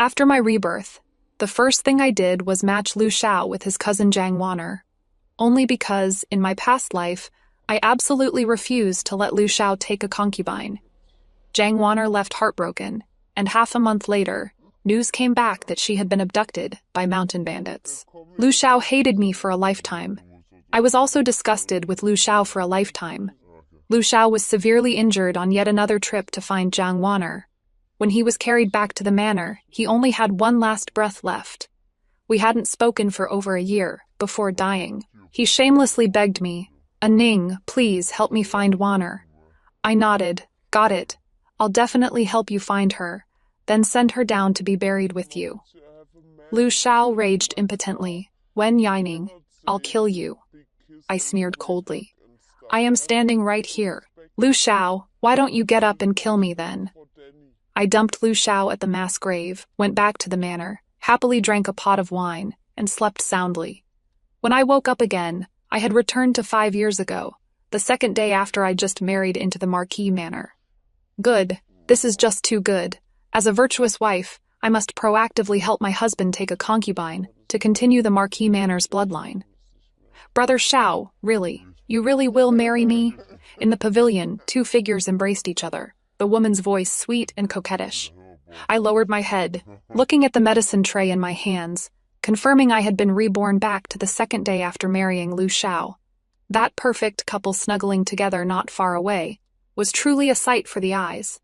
After my rebirth, the first thing I did was match Lu Xiao with his cousin Jiang Waner, only because, in my past life, I absolutely refused to let Lu Xiao take a concubine. Jiang Waner left heartbroken, and half a month later, news came back that she had been abducted by mountain bandits. Lu Xiao hated me for a lifetime. I was also disgusted with Lu Xiao for a lifetime. Lu Xiao was severely injured on yet another trip to find Jiang Waner. When he was carried back to the manor, he only had one last breath left. We hadn't spoken for over a year, before dying. He shamelessly begged me, "Ning, please help me find Waner." I nodded. "Got it. I'll definitely help you find her, then send her down to be buried with you." Lu Xiao raged impotently. "Wen Yining, I'll kill you." I sneered coldly. "I am standing right here. Lu Xiao, why don't you get up and kill me then?" I dumped Lu Xiao at the mass grave, went back to the manor, happily drank a pot of wine, and slept soundly. When I woke up again, I had returned to 5 years ago, the second day after I just married into the Marquis manor. Good. This is just too good. As a virtuous wife, I must proactively help my husband take a concubine to continue the Marquis manor's bloodline. "Brother Xiao, really? You really will marry me?" In the pavilion, 2 figures embraced each other, the woman's voice sweet and coquettish. I lowered my head, looking at the medicine tray in my hands, confirming I had been reborn back to the second day after marrying Lu Xiao. That perfect couple snuggling together not far away was truly a sight for the eyes.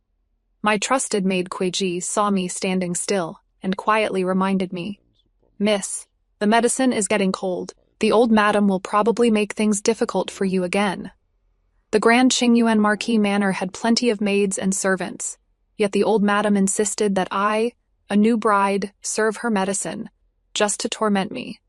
My trusted maid Kuiji saw me standing still and quietly reminded me, "Miss, the medicine is getting cold. The old madam will probably make things difficult for you again." The Grand Qingyuan Marquis Manor had plenty of maids and servants, yet the old madam insisted that I, a new bride, serve her medicine, just to torment me.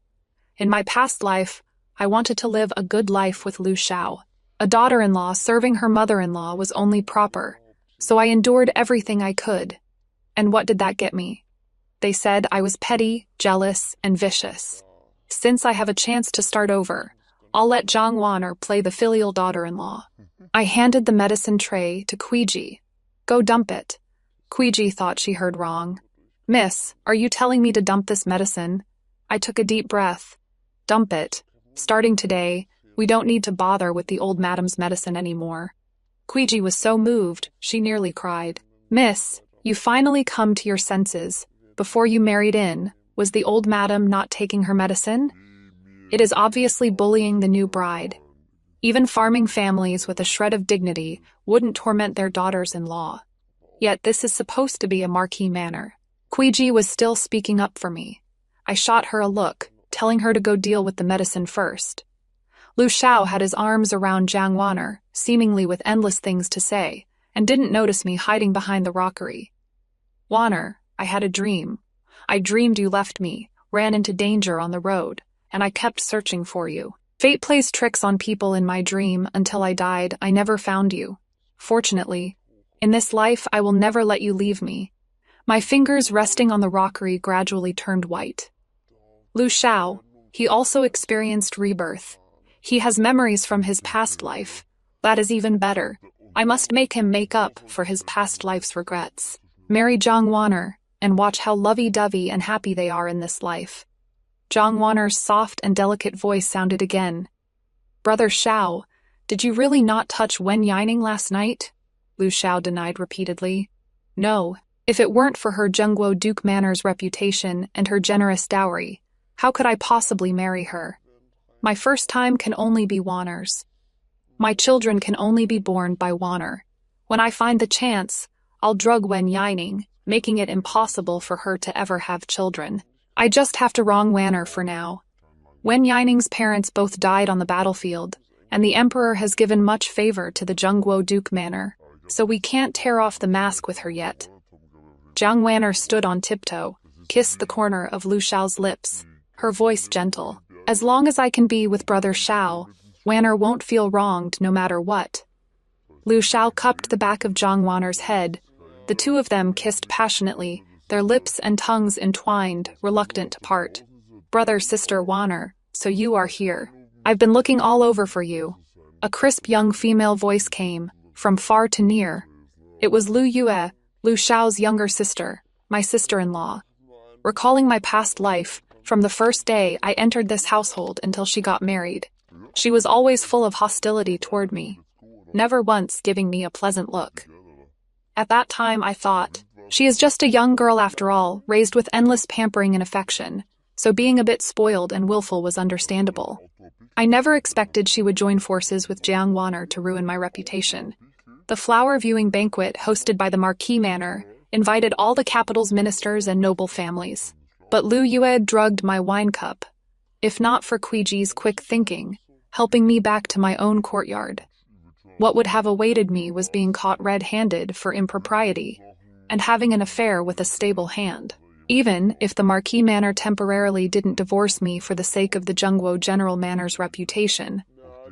In my past life, I wanted to live a good life with Lu Xiao. A daughter-in-law serving her mother-in-law was only proper, so I endured everything I could. And what did that get me? They said I was petty, jealous, and vicious. Since I have a chance to start over, I'll let Jiang Waner play the filial daughter-in-law. I handed the medicine tray to Kuiji. "Go dump it." Kuiji thought she heard wrong. "Miss, are you telling me to dump this medicine?" I took a deep breath. "Dump it. Starting today, we don't need to bother with the old madam's medicine anymore." Kuiji was so moved, she nearly cried. "Miss, you finally come to your senses. Before you married in, was the old madam not taking her medicine? It is obviously bullying the new bride. Even farming families with a shred of dignity wouldn't torment their daughters-in-law. Yet this is supposed to be a Marquis manor." Kuiji was still speaking up for me. I shot her a look, telling her to go deal with the medicine first. Lu Xiao had his arms around Jiang Waner, seemingly with endless things to say, and didn't notice me hiding behind the rockery. "Waner, I had a dream. I dreamed you left me, ran into danger on the road, and I kept searching for you. Fate plays tricks on people in my dream. Until I died, I never found you. Fortunately, in this life I will never let you leave me." My fingers resting on the rockery gradually turned white. Lu Xiao, he also experienced rebirth. He has memories from his past life. That is even better. I must make him make up for his past life's regrets. Marry Jiang Waner, and watch how lovey-dovey and happy they are in this life. Jiang Waner's soft and delicate voice sounded again. "Brother Xiao, did you really not touch Wen Yining last night?" Lu Xiao denied repeatedly. "No. If it weren't for her Zhengguo Duke Manor's reputation and her generous dowry, how could I possibly marry her? My first time can only be Waner's. My children can only be born by Waner. When I find the chance, I'll drug Wen Yining, making it impossible for her to ever have children. I just have to wrong Waner for now. Wen Yining's parents both died on the battlefield, and the Emperor has given much favor to the Zhengguo Duke Manor, so we can't tear off the mask with her yet." Jiang Waner stood on tiptoe, kissed the corner of Lu Xiao's lips, her voice gentle. "As long as I can be with Brother Xiao, Waner won't feel wronged no matter what." Lu Xiao cupped the back of Jiang Waner's head. The two of them kissed passionately, their lips and tongues entwined, reluctant to part. "Brother, sister Waner, so you are here. I've been looking all over for you." A crisp young female voice came, from far to near. It was Lu Yue, Lu Xiao's younger sister, my sister-in-law. recalling my past life, from the first day I entered this household until she got married. She was always full of hostility toward me, never once giving me a pleasant look. At that time I thought, she is just a young girl after all, raised with endless pampering and affection, so being a bit spoiled and willful was understandable. I never expected she would join forces with Jiang Wan'er to ruin my reputation. The flower viewing banquet hosted by the Marquis Manor invited all the capital's ministers and noble families. But Lu Yue drugged my wine cup, if not for Kuiji's quick thinking, helping me back to my own courtyard. What would have awaited me was being caught red-handed for impropriety and having an affair with a stable hand. Even if the Marquis Manor temporarily didn't divorce me for the sake of the Zhengguo General Manor's reputation,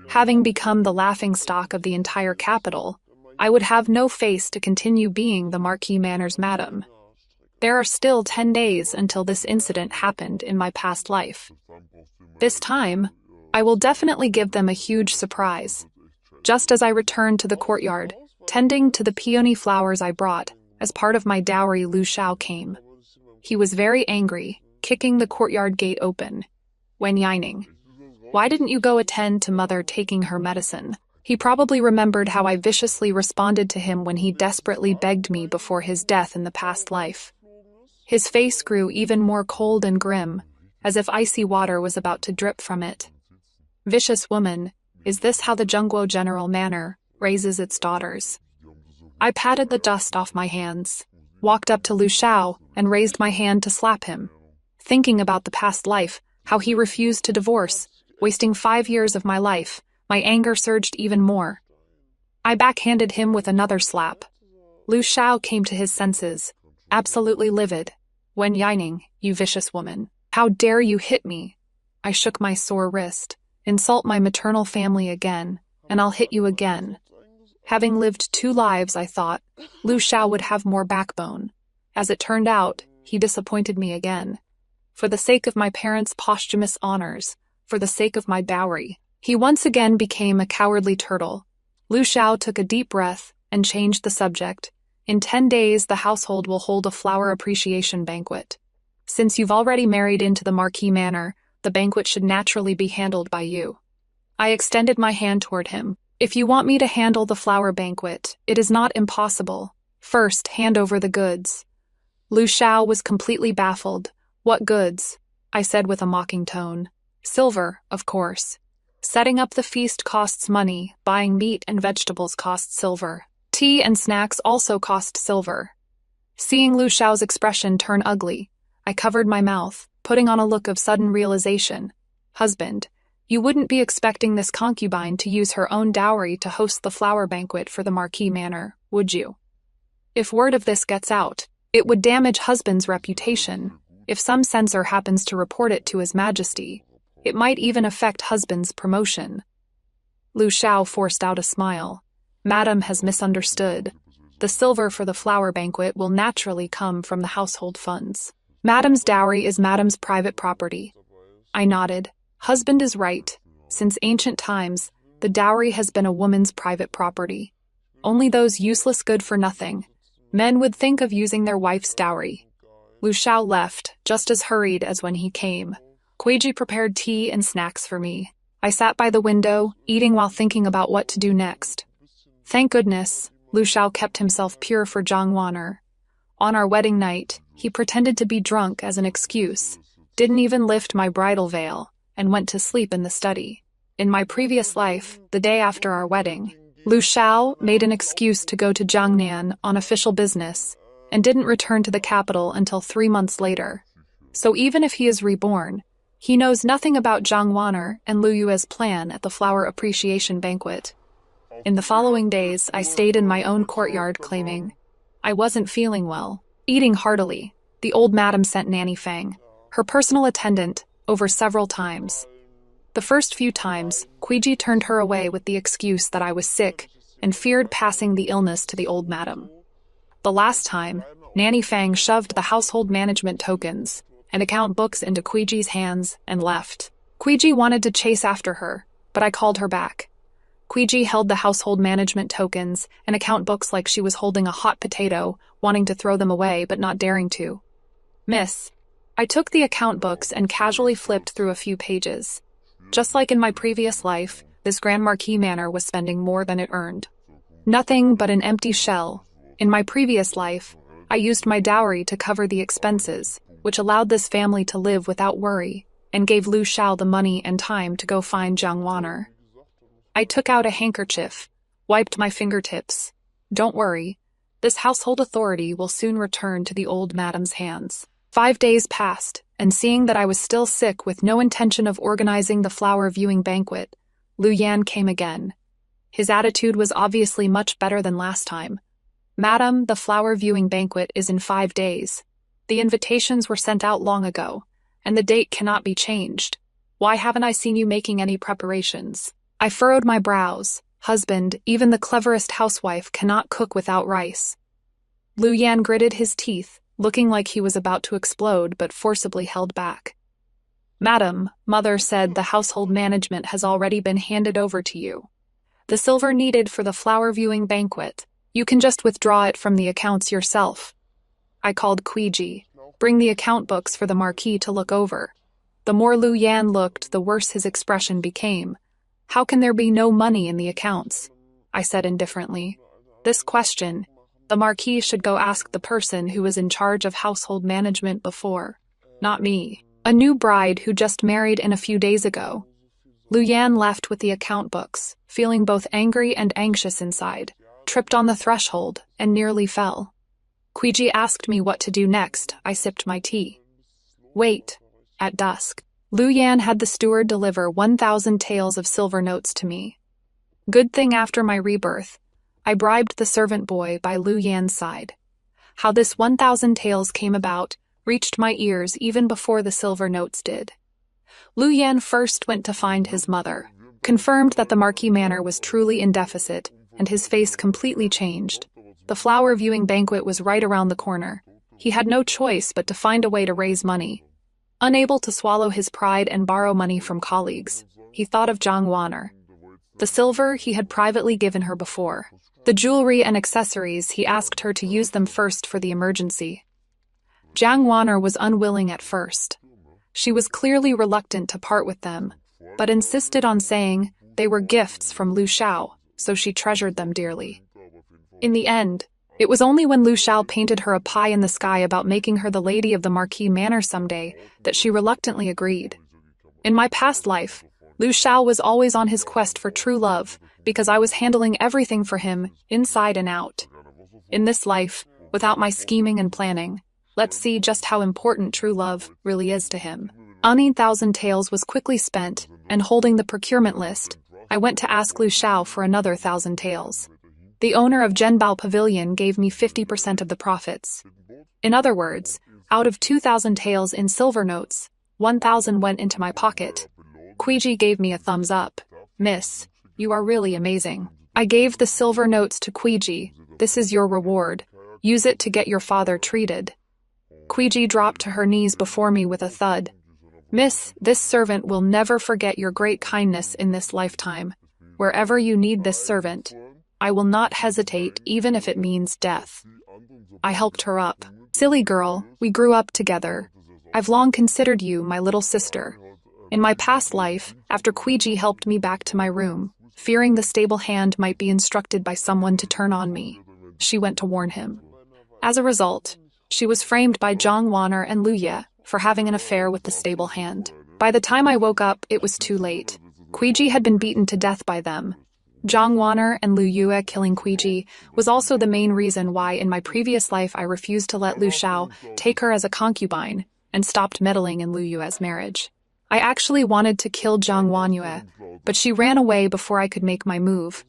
having become the laughingstock of the entire capital, I would have no face to continue being the Marquis Manor's madam. There are still 10 days until this incident happened in my past life. This time, I will definitely give them a huge surprise. Just as I returned to the courtyard, tending to the peony flowers I brought, as part of my dowry, Lu Shao came. He was very angry, kicking the courtyard gate open. Wen Yining, why didn't you go attend to mother taking her medicine? He probably remembered how I viciously responded to him when he desperately begged me before his death in the past life. His face grew even more cold and grim, as if icy water was about to drip from it. Vicious woman, is this how the Zhengguo General Manor raises its daughters? I patted the dust off my hands, walked up to Lu Shao, and raised my hand to slap him. Thinking about the past life, how he refused to divorce, wasting 5 years of my life, my anger surged even more. I backhanded him with another slap. Lu Shao came to his senses, absolutely livid. Wen Yining, you vicious woman. How dare you hit me? I shook my sore wrist. Insult my maternal family again, and I'll hit you again. Having lived 2 lives, I thought, Lu Shao would have more backbone. As it turned out, he disappointed me again. For the sake of my parents' posthumous honors, for the sake of my dowry, he once again became a cowardly turtle. Lu Shao took a deep breath and changed the subject. In 10 days, the household will hold a flower appreciation banquet. Since you've already married into the Marquis Manor, the banquet should naturally be handled by you. I extended my hand toward him. If you want me to handle the flower banquet, it is not impossible. First, hand over the goods. Lu Shao was completely baffled. What goods? I said with a mocking tone. Silver, of course. Setting up the feast costs money, buying meat and vegetables costs silver. Tea and snacks also cost silver. Seeing Lu Shao's expression turn ugly, I covered my mouth, putting on a look of sudden realization. Husband, you wouldn't be expecting this concubine to use her own dowry to host the flower banquet for the Marquis Manor, would you? If word of this gets out, it would damage husband's reputation. If some censor happens to report it to His Majesty, it might even affect husband's promotion. Lu Shao forced out a smile. Madam has misunderstood. The silver for the flower banquet will naturally come from the household funds. Madam's dowry is Madam's private property. I nodded. Husband is right. Since ancient times, the dowry has been a woman's private property. Only those useless good-for-nothing men would think of using their wife's dowry. Lu Shao left, just as hurried as when he came. Kuiji prepared tea and snacks for me. I sat by the window, eating while thinking about what to do next. Thank goodness, Lu Shao kept himself pure for Jiang Wan'er. On our wedding night, he pretended to be drunk as an excuse, didn't even lift my bridal veil, and went to sleep in the study. In my previous life, the day after our wedding, Lu Shao made an excuse to go to Jiangnan on official business, and didn't return to the capital until 3 months later. So even if he is reborn, he knows nothing about Jiang Wan'er and Lu Yue's plan at the flower appreciation banquet. In the following days, I stayed in my own courtyard claiming I wasn't feeling well. Eating heartily, the old madam sent Nanny Fang, her personal attendant, over several times. The first few times, Kuiji turned her away with the excuse that I was sick and feared passing the illness to the old madam. The last time, Nanny Fang shoved the household management tokens and account books into Kuiji's hands and left. Kuiji wanted to chase after her, but I called her back. Kuiji held the household management tokens and account books like she was holding a hot potato, wanting to throw them away but not daring to. Miss, I took the account books and casually flipped through a few pages. Just like in my previous life, this Grand Marquis Manor was spending more than it earned. Nothing but an empty shell. In my previous life, I used my dowry to cover the expenses, which allowed this family to live without worry, and gave Lu Xiao the money and time to go find Jiang Waner. I took out a handkerchief, wiped my fingertips. Don't worry, this household authority will soon return to the old madam's hands. 5 days passed, and seeing that I was still sick with no intention of organizing the flower viewing banquet, Lu Yan came again. His attitude was obviously much better than last time. Madam, the flower viewing banquet is in 5 days. The invitations were sent out long ago, and the date cannot be changed. Why haven't I seen you making any preparations? I furrowed my brows. Husband, even the cleverest housewife cannot cook without rice. Lu Yan gritted his teeth, looking like he was about to explode but forcibly held back. Madam, Mother said the household management has already been handed over to you. The silver needed for the flower viewing banquet, you can just withdraw it from the accounts yourself. I called Quiji. Bring the account books for the Marquis to look over. The more Lu Yan looked, the worse his expression became. How can there be no money in the accounts? I said indifferently. This question, the Marquis should go ask the person who was in charge of household management before, not me. A new bride who just married in a few days ago. Lu Yan left with the account books, feeling both angry and anxious inside, tripped on the threshold, and nearly fell. Quiji asked me what to do next. I sipped my tea. Wait. At dusk, Lu Yan had the steward deliver 1,000 taels of silver notes to me. Good thing after my rebirth, I bribed the servant boy by Lu Yan's side. How this 1,000 taels came about reached my ears even before the silver notes did. Lu Yan first went to find his mother, confirmed that the Marquis Manor was truly in deficit, and his face completely changed. The flower viewing banquet was right around the corner. He had no choice but to find a way to raise money. Unable to swallow his pride and borrow money from colleagues, he thought of Jiang Waner. The silver he had privately given her before. The jewelry and accessories, he asked her to use them first for the emergency. Jiang Waner was unwilling at first. She was clearly reluctant to part with them, but insisted on saying they were gifts from Lu Xiao, so she treasured them dearly. In the end, it was only when Lu Xiao painted her a pie in the sky about making her the lady of the Marquis Manor someday that she reluctantly agreed. In my past life, Lu Xiao was always on his quest for true love because I was handling everything for him, inside and out. In this life, without my scheming and planning, let's see just how important true love really is to him. 1,000 taels was quickly spent, and holding the procurement list, I went to ask Lu Xiao for another 1,000 taels. The owner of Zhenbao Pavilion gave me 50% of the profits. In other words, out of 2,000 taels in silver notes, 1,000 went into my pocket. Quiji gave me a thumbs up. Miss, you are really amazing. I gave the silver notes to Quiji. This is your reward. Use it to get your father treated. Quiji dropped to her knees before me with a thud. Miss, this servant will never forget your great kindness in this lifetime. Wherever you need this servant, I will not hesitate even if it means death. I helped her up. Silly girl, we grew up together. I've long considered you my little sister. In my past life, after Quiji helped me back to my room, fearing the stable hand might be instructed by someone to turn on me, she went to warn him. As a result, she was framed by Jiang Waner and Lu Ye for having an affair with the stable hand. By the time I woke up, it was too late. Quiji had been beaten to death by them. Jiang Waner and Lu Yue killing Quiji was also the main reason why in my previous life I refused to let Lu Xiao take her as a concubine and stopped meddling in Lu Yue's marriage. I actually wanted to kill Jiang Wanyue, but she ran away before I could make my move.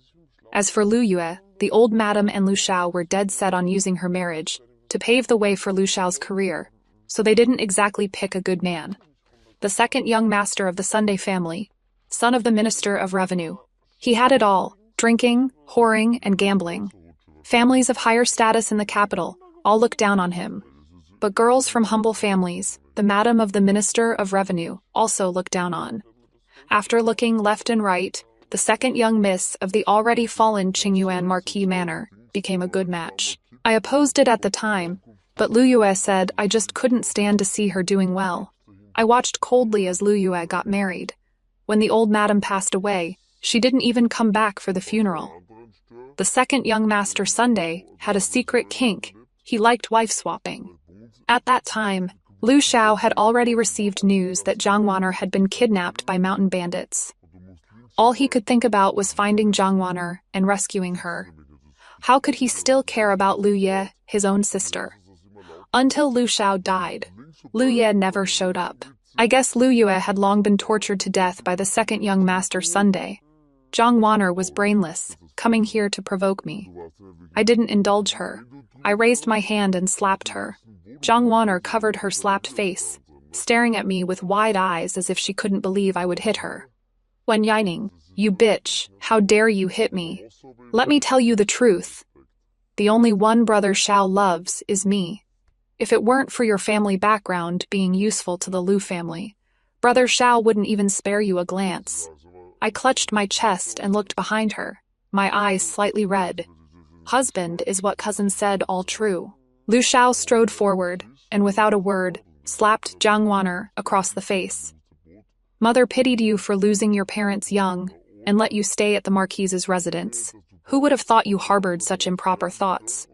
As for Lu Yue, the old madam and Lu Xiao were dead set on using her marriage to pave the way for Lu Xiao's career, so they didn't exactly pick a good man. The second young master of the Sunday family, son of the Minister of Revenue. He had it all, drinking, whoring, and gambling. Families of higher status in the capital all looked down on him. But girls from humble families, the madam of the Minister of Revenue, also looked down on. After looking left and right, the second young miss of the already fallen Qingyuan Marquis Manor became a good match. I opposed it at the time, But Lu Yue said I just couldn't stand to see her doing well. I watched coldly as Lu Yue got married. When the old madam passed away, she didn't even come back for the funeral. The second young master Sunday had a secret kink. He liked wife swapping. At that time, Lu Shao had already received news that Jiang Waner had been kidnapped by mountain bandits. All he could think about was finding Jiang Waner and rescuing her. How could he still care about Lu Ye, his own sister? Until Lu Shao died, Lu Ye never showed up. I guess Lu Yue had long been tortured to death by the second young master Sunday. Jiang Waner was brainless, coming here to provoke me. I didn't indulge her. I raised my hand and slapped her. Jiang Waner covered her slapped face, staring at me with wide eyes as if she couldn't believe I would hit her. Wen Yining, you bitch, how dare you hit me? Let me tell you the truth. The only one brother Shao loves is me. If it weren't for your family background being useful to the Lu family, brother Shao wouldn't even spare you a glance. I clutched my chest and looked behind her, my eyes slightly red. Husband, is what cousin said all true? Lu Shao strode forward, and without a word, slapped Jiang Waner across the face. Mother pitied you for losing your parents young, and let you stay at the Marquise's residence. Who would have thought you harbored such improper thoughts?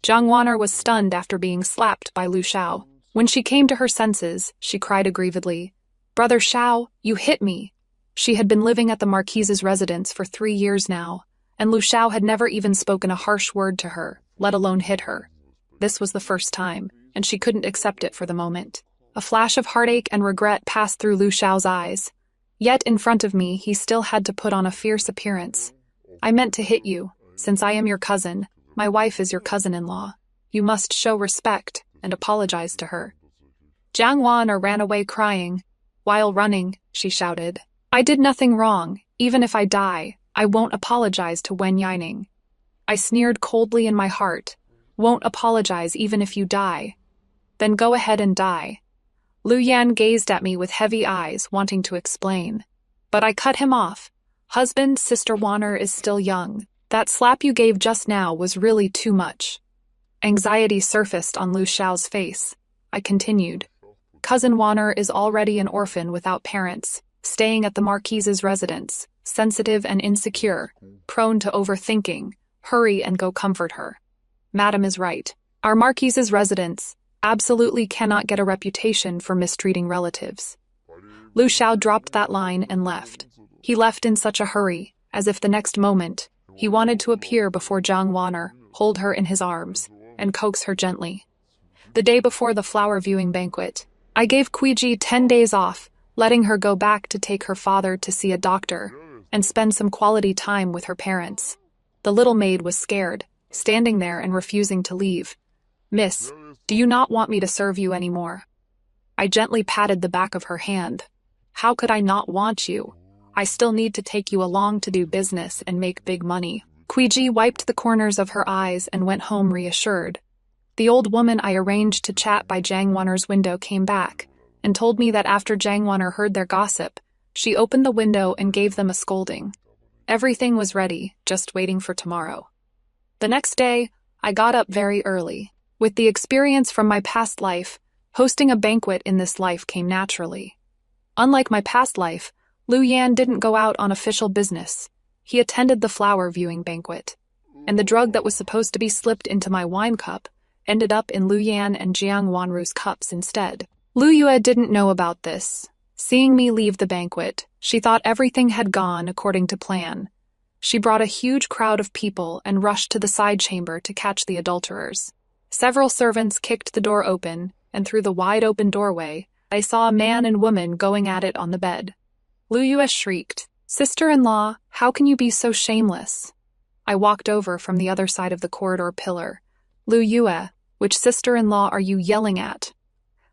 Jiang Waner was stunned after being slapped by Lu Shao. When she came to her senses, she cried aggrievedly, "Brother Shao, you hit me!" She had been living at the Marquise's residence for 3 years now, and Lu Shao had never even spoken a harsh word to her, let alone hit her. This was the first time, and she couldn't accept it for the moment. A flash of heartache and regret passed through Lu Shao's eyes. Yet in front of me, he still had to put on a fierce appearance. "I meant to hit you, since I am your cousin. My wife is your cousin-in-law. You must show respect and apologize to her." Jiang Waner ran away crying. While running, she shouted, "I did nothing wrong. Even if I die, I won't apologize to Wen Yining." I sneered coldly in my heart. "Won't apologize even if you die? Then go ahead and die." Lu Yan gazed at me with heavy eyes, wanting to explain. But I cut him off. "Husband, Sister Waner is still young. That slap you gave just now was really too much." Anxiety surfaced on Lu Shao's face. I continued, "Cousin Waner is already an orphan without parents, staying at the Marquise's residence, sensitive and insecure, prone to overthinking. Hurry and go comfort her." Madam is right. Our Marquise's residence absolutely cannot get a reputation for mistreating relatives. Lu Shao dropped that line and left. He left in such a hurry, as if the next moment, he wanted to appear before Jiang Waner, hold her in his arms, and coax her gently. The day before the flower viewing banquet, I gave Kuiji 10 days off, letting her go back to take her father to see a doctor and spend some quality time with her parents. The little maid was scared, standing there and refusing to leave. "Miss, do you not want me to serve you anymore?" I gently patted the back of her hand. "How could I not want you? I still need to take you along to do business and make big money." Kuiji wiped the corners of her eyes and went home reassured. The old woman I arranged to chat by Jiang Waner's window came back and told me that after Jiang Waner heard their gossip, she opened the window and gave them a scolding. Everything was ready, just waiting for tomorrow. The next day, I got up very early. With the experience from my past life, hosting a banquet in this life came naturally. Unlike my past life, Lu Yan didn't go out on official business. He attended the flower viewing banquet, and the drug that was supposed to be slipped into my wine cup ended up in Lu Yan and Jiang Wanru's cups instead. Lu Yue didn't know about this. Seeing me leave the banquet, she thought everything had gone according to plan. She brought a huge crowd of people and rushed to the side chamber to catch the adulterers. Several servants kicked the door open, and through the wide-open doorway, I saw a man and woman going at it on the bed. Lu Yue shrieked, "Sister-in-law, how can you be so shameless?" I walked over from the other side of the corridor pillar. "Lu Yue, which sister-in-law are you yelling at?"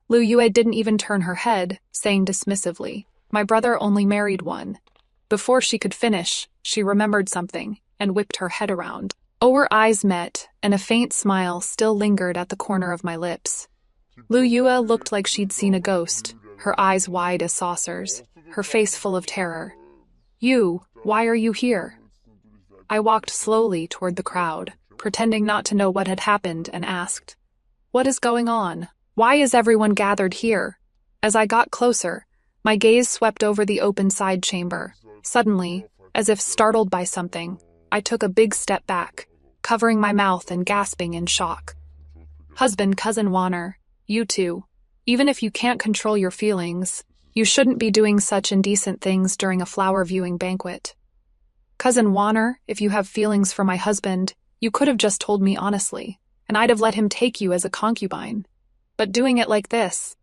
Lu Yue didn't even turn her head, saying dismissively, "My brother only married one." Before she could finish, she remembered something and whipped her head around. Our eyes met, and a faint smile still lingered at the corner of my lips. Lu Yue looked like she'd seen a ghost, her eyes wide as saucers, her face full of terror. "You, why are you here?" I walked slowly toward the crowd, pretending not to know what had happened, and asked, What is going on? Why is everyone gathered here? As I got closer, my gaze swept over the open side chamber. Suddenly, as if startled by something, I took a big step back, covering my mouth and gasping in shock. Husband, Cousin Warner, you two. Even if you can't control your feelings, you shouldn't be doing such indecent things during a flower viewing banquet. Cousin Warner, if you have feelings for my husband, you could have just told me honestly, and I'd have let him take you as a concubine. But doing it like this,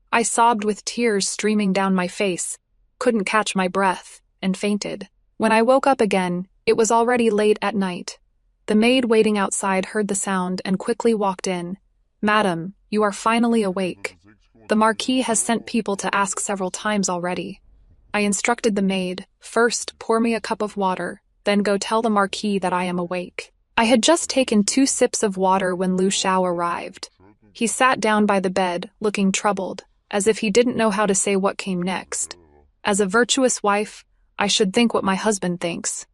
I sobbed with tears streaming down my face, couldn't catch my breath, and fainted. When I woke up again, it was already late at night. The maid waiting outside heard the sound and quickly walked in. Madam, you are finally awake. The Marquis has sent people to ask several times already. I instructed the maid, first pour me a cup of water, then go tell the Marquis that I am awake. I had just taken 2 sips of water when Lu Xiao arrived. He sat down by the bed, looking troubled, as if he didn't know how to say what came next. As a virtuous wife, I should think what my husband thinks.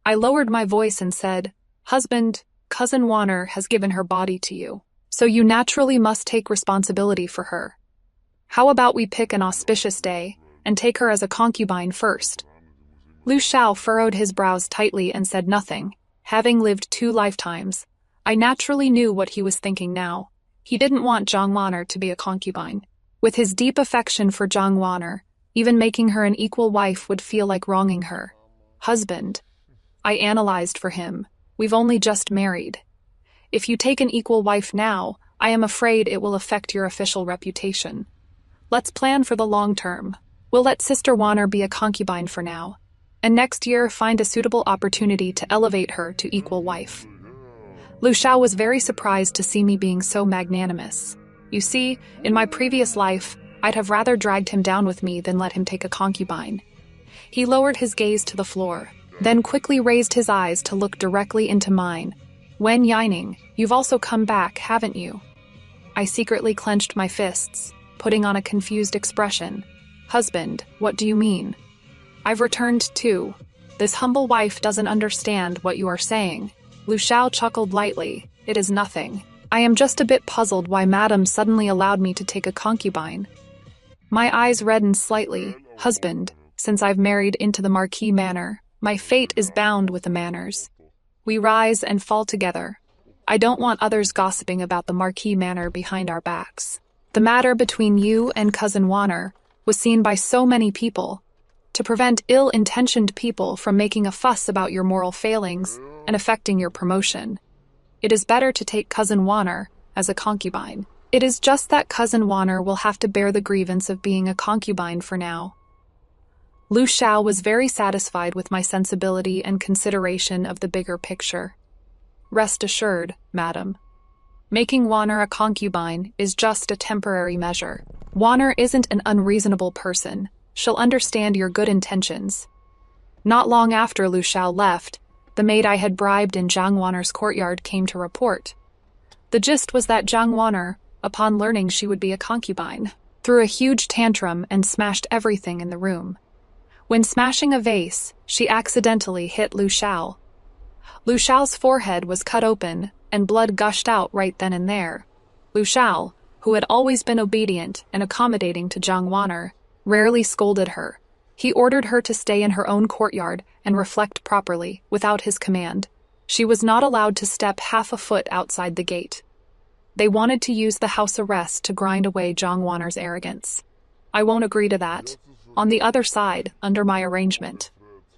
I lowered my voice and said, Husband, Cousin Warner has given her body to you, so you naturally must take responsibility for her. How about we pick an auspicious day and take her as a concubine first? Lu Xiao furrowed his brows tightly and said nothing. Having lived 2 lifetimes, I naturally knew what he was thinking now. He didn't want Zhang Warner to be a concubine. With his deep affection for Zhang Warner, even making her an equal wife would feel like wronging her. Husband, I analyzed for him. We've only just married. If you take an equal wife now, I am afraid it will affect your official reputation. Let's plan for the long term. We'll let Sister Warner be a concubine for now, and next year find a suitable opportunity to elevate her to equal wife. Lu Xiao was very surprised to see me being so magnanimous. You see, in my previous life, I'd have rather dragged him down with me than let him take a concubine. He lowered his gaze to the floor, then quickly raised his eyes to look directly into mine. Wen Yining, you've also come back, haven't you? I secretly clenched my fists, putting on a confused expression. Husband, what do you mean? I've returned too. This humble wife doesn't understand what you are saying. Lu Xiao chuckled lightly. It is nothing. I am just a bit puzzled why Madam suddenly allowed me to take a concubine. My eyes reddened slightly. Husband, since I've married into the Marquis manor, my fate is bound with the manors. We rise and fall together. I don't want others gossiping about the Marquis manor behind our backs. The matter between you and Cousin Warner was seen by so many people. To prevent ill-intentioned people from making a fuss about your moral failings and affecting your promotion, it is better to take Cousin Warner as a concubine. It is just that Cousin Warner will have to bear the grievance of being a concubine for now. Lu Xiao was very satisfied with my sensibility and consideration of the bigger picture. Rest assured, madam. Making Warner a concubine is just a temporary measure. Warner isn't an unreasonable person. She'll understand your good intentions. Not long after Lu Xiao left, the maid I had bribed in Zhang Warner's courtyard came to report. The gist was that Zhang Warner, upon learning she would be a concubine, threw a huge tantrum and smashed everything in the room. When smashing a vase, she accidentally hit Lu Xiao. Lu Xiao's forehead was cut open, and blood gushed out right then and there. Lu Xiao, who had always been obedient and accommodating to Zhang Warner, rarely scolded her. He ordered her to stay in her own courtyard and reflect properly, without his command. She was not allowed to step half a foot outside the gate. They wanted to use the house arrest to grind away Zhang Warner's arrogance. I won't agree to that. On the other side, under my arrangement,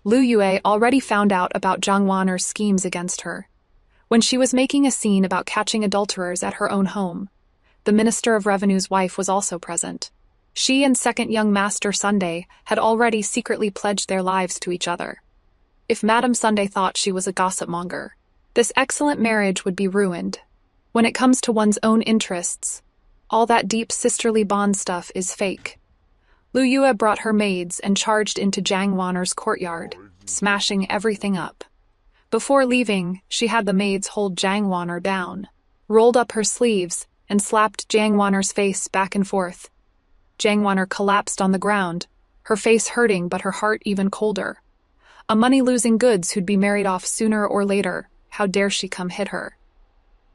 Lu Yue already found out about Zhang Warner's schemes against her. When she was making a scene about catching adulterers at her own home, the Minister of Revenue's wife was also present. She and second young Master Sunday had already secretly pledged their lives to each other. If Madame Sunday thought she was a gossip monger, this excellent marriage would be ruined. When it comes to one's own interests, all that deep sisterly bond stuff is fake. Lu Yue brought her maids and charged into Zhang Warner's courtyard, smashing everything up. Before leaving, she had the maids hold Zhang Warner down, rolled up her sleeves, and slapped Zhang Warner's face back and forth. Zhang Warner collapsed on the ground, her face hurting but her heart even colder. A money-losing goods who'd be married off sooner or later, how dare she come hit her?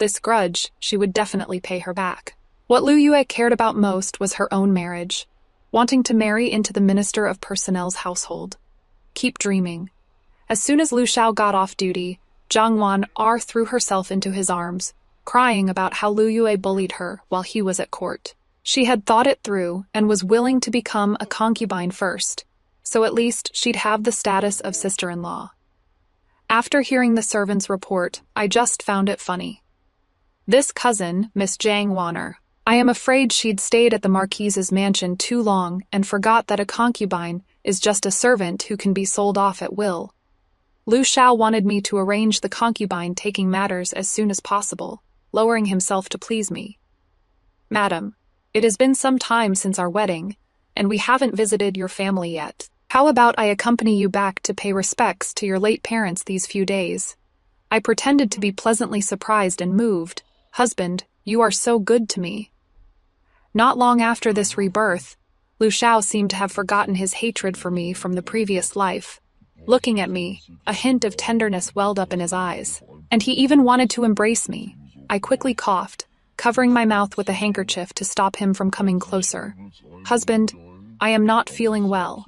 this grudge, she would definitely pay her back. What Lu Yue cared about most was her own marriage, wanting to marry into the Minister of Personnel's household. Keep dreaming. As soon as Lu Shao got off duty, Zhang Wan threw herself into his arms, crying about how Lu Yue bullied her while he was at court. She had thought it through and was willing to become a concubine first, so at least she'd have the status of sister-in-law. After hearing the servant's report, I just found it funny. This cousin, Miss Zhang Wanner, I am afraid she'd stayed at the Marquise's mansion too long and forgot that a concubine is just a servant who can be sold off at will. Lu Shao wanted me to arrange the concubine taking matters as soon as possible, lowering himself to please me. Madam, it has been some time since our wedding, and we haven't visited your family yet. How about I accompany you back to pay respects to your late parents these few days? I pretended to be pleasantly surprised and moved. Husband, you are so good to me. Not long after this rebirth, Lu Shao seemed to have forgotten his hatred for me from the previous life. Looking at me, a hint of tenderness welled up in his eyes, and he even wanted to embrace me. I quickly coughed, covering my mouth with a handkerchief to stop him from coming closer. Husband, I am not feeling well.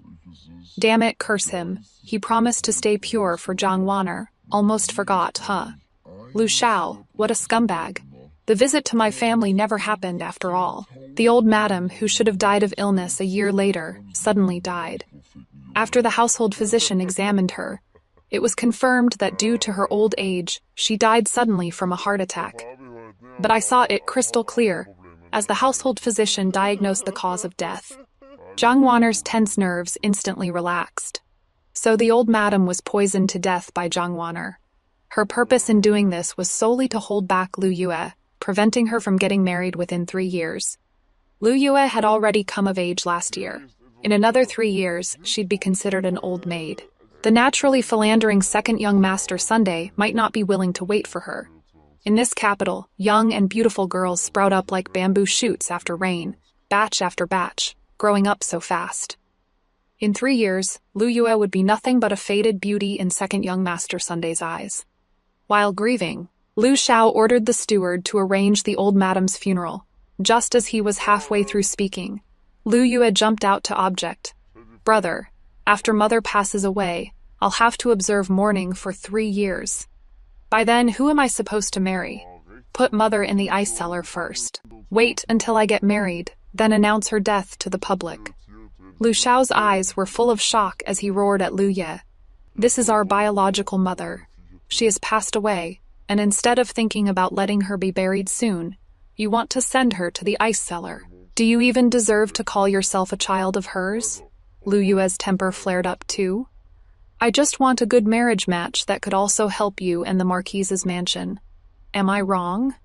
Damn it, curse him. He promised to stay pure for Zhang Wanner. Almost forgot, huh? Lu Shao, what a scumbag. The visit to my family never happened after all. The old madam, who should have died of illness a year later, suddenly died. After the household physician examined her, it was confirmed that due to her old age, she died suddenly from a heart attack. But I saw it crystal clear, as the household physician diagnosed the cause of death. Zhang Wanner's tense nerves instantly relaxed. So the old madam was poisoned to death by Zhang Wanner. Her purpose in doing this was solely to hold back Lu Yue, preventing her from getting married within 3 years. Lu Yue had already come of age last year. In another 3 years, she'd be considered an old maid. The naturally philandering second young master Sunday might not be willing to wait for her. In this capital, young and beautiful girls sprout up like bamboo shoots after rain, batch after batch, growing up so fast. In 3 years, Lu Yue would be nothing but a faded beauty in second young master Sunday's eyes. While grieving, Lu Shao ordered the steward to arrange the old madam's funeral. Just as he was halfway through speaking, Lu Yue jumped out to object. Brother, after mother passes away, I'll have to observe mourning for 3 years. By then, who am I supposed to marry? Put mother in the ice cellar first. Wait until I get married, then announce her death to the public. Lu Shao's eyes were full of shock as he roared at Lu Ye. This is our biological mother. She has passed away, and instead of thinking about letting her be buried soon, you want to send her to the ice cellar. Do you even deserve to call yourself a child of hers? Lu Yue's temper flared up too. I just want a good marriage match that could also help you and the Marquise's mansion. Am I wrong?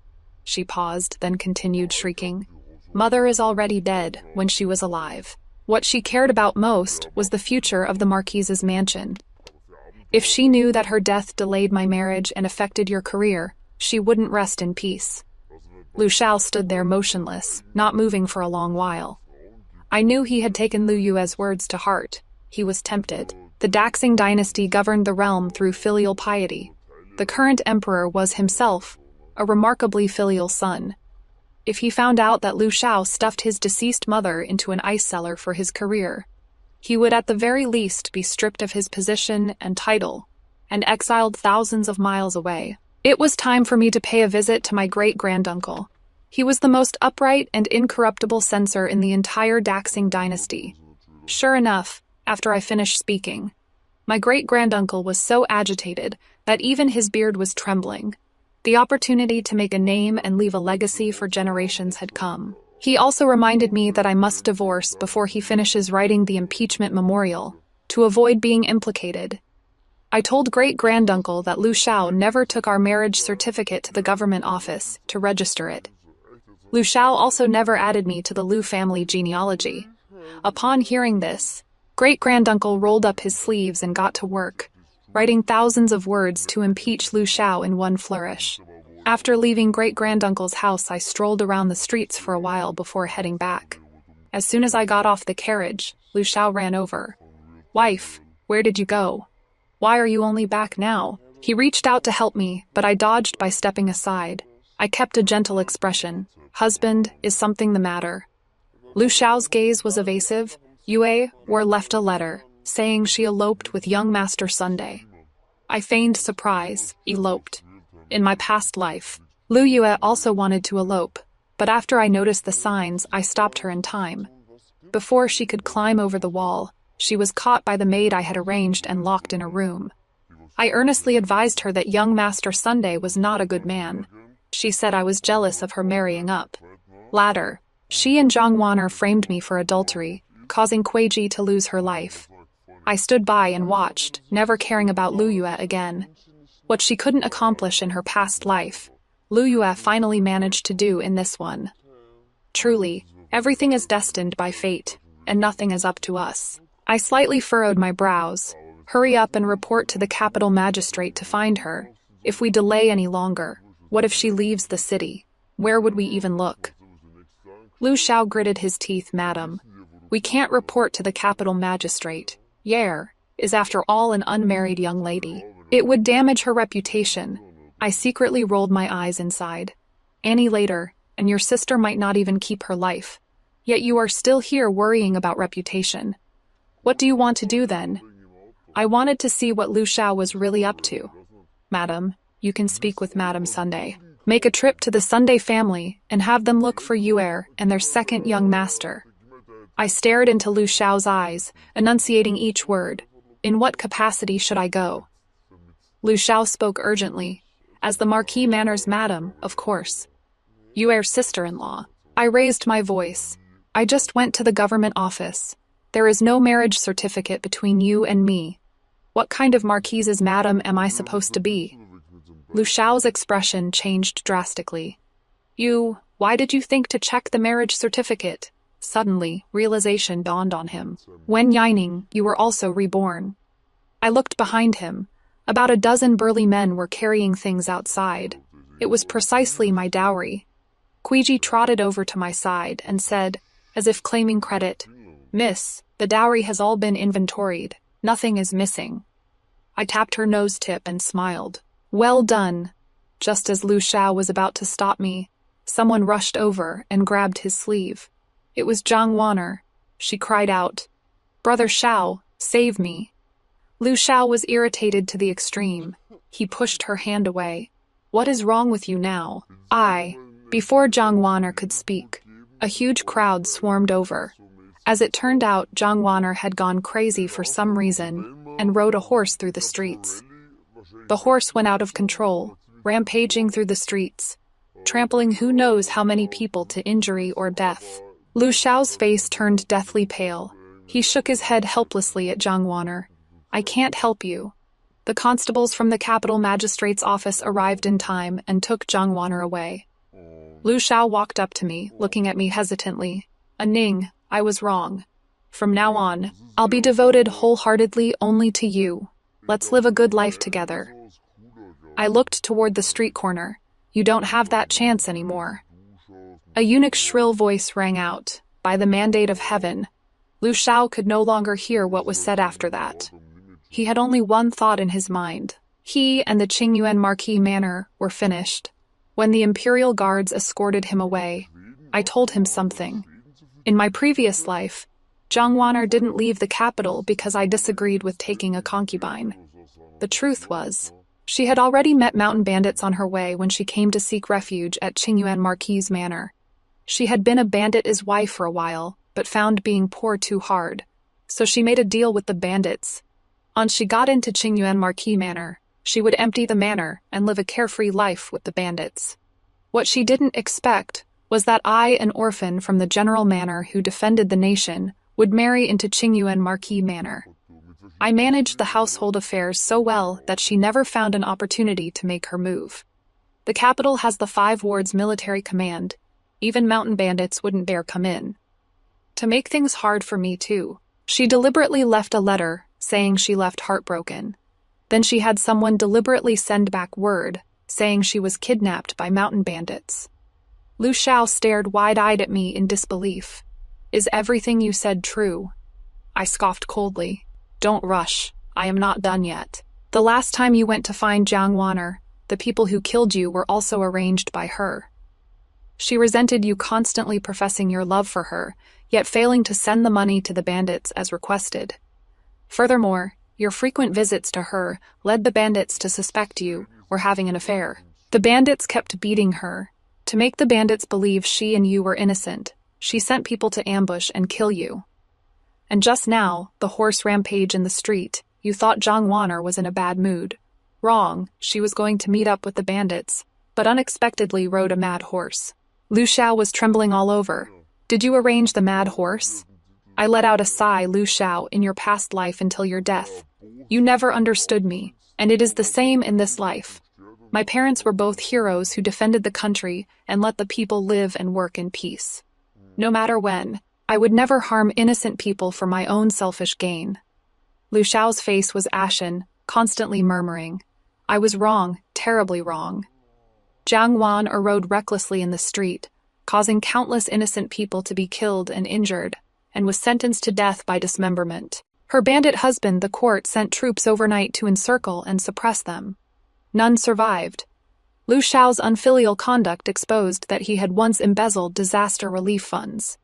She paused, then continued shrieking. Mother is already dead when she was alive. What she cared about most was the future of the Marquise's mansion. If she knew that her death delayed my marriage and affected your career, she wouldn't rest in peace. Lu Shao stood there motionless, not moving for a long while. I knew he had taken Lu Yue's words to heart. He was tempted. The Daxing dynasty governed the realm through filial piety. The current emperor was himself a remarkably filial son. If he found out that Lu Shao stuffed his deceased mother into an ice cellar for his career, he would at the very least be stripped of his position and title, and exiled thousands of miles away. It was time for me to pay a visit to my great-granduncle. He was the most upright and incorruptible censor in the entire Daxing dynasty. Sure enough, after I finished speaking, my great-granduncle was so agitated that even his beard was trembling. The opportunity to make a name and leave a legacy for generations had come. He also reminded me that I must divorce before he finishes writing the impeachment memorial, to avoid being implicated. I told great-granduncle that Lu Shao never took our marriage certificate to the government office to register it. Lu Shao also never added me to the Lu family genealogy. Upon hearing this, great-granduncle rolled up his sleeves and got to work, writing thousands of words to impeach Lu Shao in one flourish. After leaving great-granduncle's house, I strolled around the streets for a while before heading back. As soon as I got off the carriage, Lu Shao ran over. Wife, where did you go? Why are you only back now? He reached out to help me, but I dodged by stepping aside. I kept a gentle expression. Husband, is something the matter? Lu Xiao's gaze was evasive. Yue were left a letter, saying she eloped with young Master Sunday. I feigned surprise. Eloped. In my past life, Lu Yue also wanted to elope, but after I noticed the signs, I stopped her in time. Before she could climb over the wall, she was caught by the maid I had arranged and locked in a room. I earnestly advised her that young Master Sunday was not a good man. She said I was jealous of her marrying up. Latter, she and Zhang Wan'er framed me for adultery, causing Kuiji to lose her life. I stood by and watched, never caring about Lu Yue again. What she couldn't accomplish in her past life, Lu Yue finally managed to do in this one. Truly, everything is destined by fate, and nothing is up to us. I slightly furrowed my brows. Hurry up and report to the capital magistrate to find her. If we delay any longer, what if she leaves the city? Where would we even look? Lu Xiao gritted his teeth. Madam, we can't report to the capital magistrate. Yer is after all an unmarried young lady. It would damage her reputation. I secretly rolled my eyes inside. Any later, and your sister might not even keep her life. Yet you are still here worrying about reputation. What do you want to do then? I wanted to see what Lu Xiao was really up to. Madam, you can speak with Madam Sunday. Make a trip to the Sunday family and have them look for Yue and their second young master. I stared into Lu Xiao's eyes, enunciating each word. In what capacity should I go? Lu Xiao spoke urgently. As the Marquis Manor's madam, of course. Yue's sister-in-law. I raised my voice. I just went to the government office. There is no marriage certificate between you and me. What kind of Marquise's madam am I supposed to be? Lu Xiao's expression changed drastically. Why did you think to check the marriage certificate? Suddenly, realization dawned on him. When Yining, you were also reborn. I looked behind him. About a dozen burly men were carrying things outside. It was precisely my dowry. Kuiji trotted over to my side and said, as if claiming credit, Miss, the dowry has all been inventoried. Nothing is missing. I tapped her nose tip and smiled. Well done. Just as Lu Xiao was about to stop me, someone rushed over and grabbed his sleeve. It was Zhang Wan'er. She cried out, Brother Xiao, save me. Lu Xiao was irritated to the extreme. He pushed her hand away. What is wrong with you now? Before Zhang Wan'er could speak, a huge crowd swarmed over. As it turned out, Zhang Wan'er had gone crazy for some reason and rode a horse through the streets. The horse went out of control, rampaging through the streets, trampling who knows how many people to injury or death. Lu Xiao's face turned deathly pale. He shook his head helplessly at Zhang Wan'er. I can't help you. The constables from the capital magistrate's office arrived in time and took Zhang Wan'er away. Lu Xiao walked up to me, looking at me hesitantly. Ning, I was wrong. From now on, I'll be devoted wholeheartedly only to you. Let's live a good life together. I looked toward the street corner. You don't have that chance anymore. A eunuch's shrill voice rang out. By the mandate of heaven. Lu Xiao could no longer hear what was said after that. He had only one thought in his mind. He and the Qingyuan Marquis Manor were finished. When the imperial guards escorted him away, I told him something. In my previous life, Zhang Wan'er didn't leave the capital because I disagreed with taking a concubine. The truth was, she had already met mountain bandits on her way when she came to seek refuge at Qingyuan Marquis Manor. She had been a bandit's wife for a while, but found being poor too hard. So she made a deal with the bandits. Once she got into Qingyuan Marquis Manor, she would empty the manor and live a carefree life with the bandits. What she didn't expect was that I, an orphan from the general manor who defended the nation, would marry into Qingyuan Marquis Manor. I managed the household affairs so well that she never found an opportunity to make her move. The capital has the 5 wards military command. Even mountain bandits wouldn't dare come in. To make things hard for me too, she deliberately left a letter saying she left heartbroken. Then she had someone deliberately send back word saying she was kidnapped by mountain bandits. Lu Xiao stared wide-eyed at me in disbelief. Is everything you said true? I scoffed coldly. Don't rush. I am not done yet. The last time you went to find Zhang Wan'er, the people who killed you were also arranged by her. She resented you constantly professing your love for her, yet failing to send the money to the bandits as requested. Furthermore, your frequent visits to her led the bandits to suspect you were having an affair. The bandits kept beating her. To make the bandits believe she and you were innocent, she sent people to ambush and kill you. And just now, the horse rampage in the street, you thought Zhang Waner was in a bad mood. Wrong, she was going to meet up with the bandits, but unexpectedly rode a mad horse. Lu Xiao was trembling all over. Did you arrange the mad horse? I let out a sigh, Lu Xiao, in your past life until your death. You never understood me, and it is the same in this life. My parents were both heroes who defended the country and let the people live and work in peace. No matter when, I would never harm innocent people for my own selfish gain. Lu Xiao's face was ashen, constantly murmuring, I was wrong, terribly wrong. Jiang Wan rode recklessly in the street, causing countless innocent people to be killed and injured, and was sentenced to death by dismemberment. Her bandit husband, the court, sent troops overnight to encircle and suppress them. None survived. Lu Xiao's unfilial conduct exposed that he had once embezzled disaster relief funds.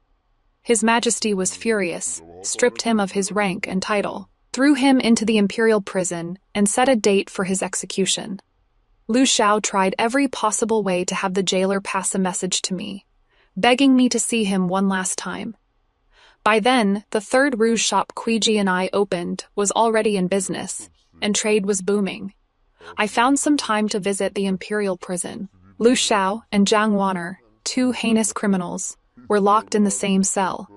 His Majesty was furious, stripped him of his rank and title, threw him into the imperial prison, and set a date for his execution. Lu Xiao tried every possible way to have the jailer pass a message to me, begging me to see him one last time. By then, the third rouge shop Kuiji and I opened was already in business, and trade was booming. I found some time to visit the imperial prison. Lu Xiao and Jiang Waner, two heinous criminals, were locked in the same cell.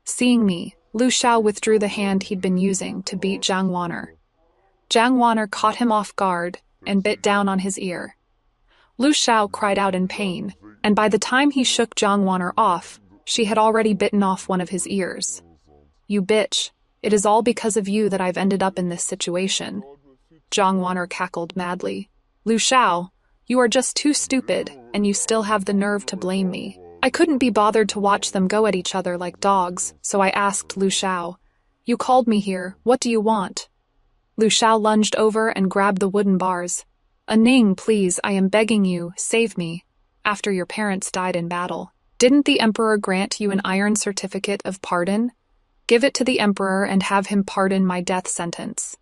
Seeing me, Lu Xiao withdrew the hand he'd been using to beat Jiang Waner. Jiang Waner caught him off guard and bit down on his ear. Lu Xiao cried out in pain, and by the time he shook Jiang Waner off, she had already bitten off one of his ears. You bitch, it is all because of you that I've ended up in this situation. Jiang Waner cackled madly. Lu Xiao, you are just too stupid, and you still have the nerve to blame me. I couldn't be bothered to watch them go at each other like dogs, so I asked Lu Xiao, you called me here, what do you want? Lu Xiao lunged over and grabbed the wooden bars. A Ning, please, I am begging you, save me. After your parents died in battle, didn't the Emperor grant you an iron certificate of pardon? Give it to the Emperor and have him pardon my death sentence.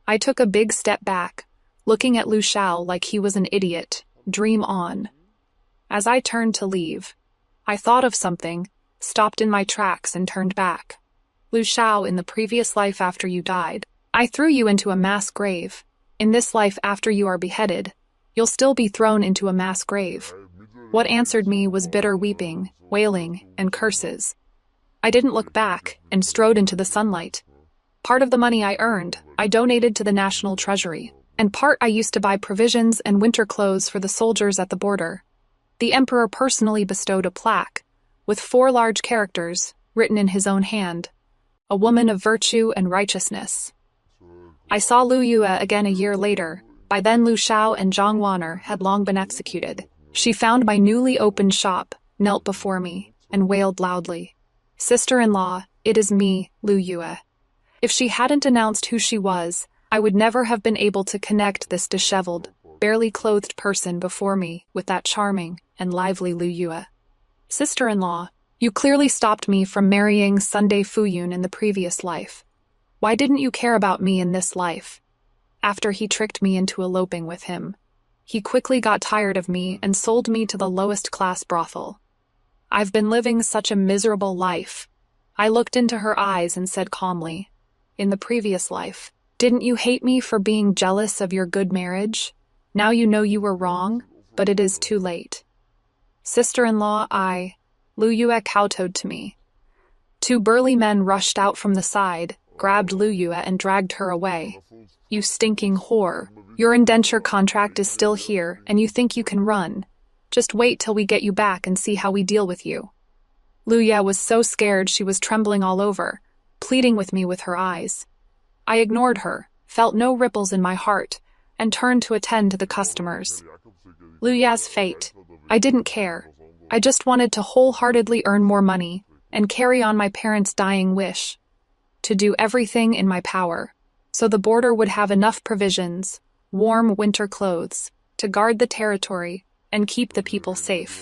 I took a big step back, looking at Lu Xiao like he was an idiot. Dream on. As I turned to leave, I thought of something, stopped in my tracks and turned back. Lu Xiao, in the previous life after you died, I threw you into a mass grave. In this life after you are beheaded, you'll still be thrown into a mass grave. What answered me was bitter weeping, wailing, and curses. I didn't look back and strode into the sunlight. Part of the money I earned, I donated to the national treasury, and part I used to buy provisions and winter clothes for the soldiers at the border. The emperor personally bestowed a plaque, with 4 large characters, written in his own hand, a woman of virtue and righteousness. I saw Lu Yue again a year later. By then Lu Xiao and Jiang Waner had long been executed. She found my newly opened shop, knelt before me, and wailed loudly. Sister-in-law, it is me, Lu Yue. If she hadn't announced who she was, I would never have been able to connect this disheveled, barely clothed person before me with that charming and lively Lu Yue. Sister-in-law, you clearly stopped me from marrying Sunday Fuyun in the previous life. Why didn't you care about me in this life? After he tricked me into eloping with him, he quickly got tired of me and sold me to the lowest class brothel. I've been living such a miserable life. I looked into her eyes and said calmly, in the previous life, didn't you hate me for being jealous of your good marriage? Now you know you were wrong, but it is too late. Sister-in-law, Lu Yue kowtowed to me. 2 burly men rushed out from the side, grabbed Lu Yue and dragged her away. You stinking whore. Your indenture contract is still here, and you think you can run. Just wait till we get you back and see how we deal with you. Lu Yue was so scared she was trembling all over, pleading with me with her eyes. I ignored her, felt no ripples in my heart, and turned to attend to the customers. Lu Yue's fate. I didn't care. I just wanted to wholeheartedly earn more money and carry on my parents' dying wish. To do everything in my power, so the border would have enough provisions, warm winter clothes, to guard the territory and keep the people safe.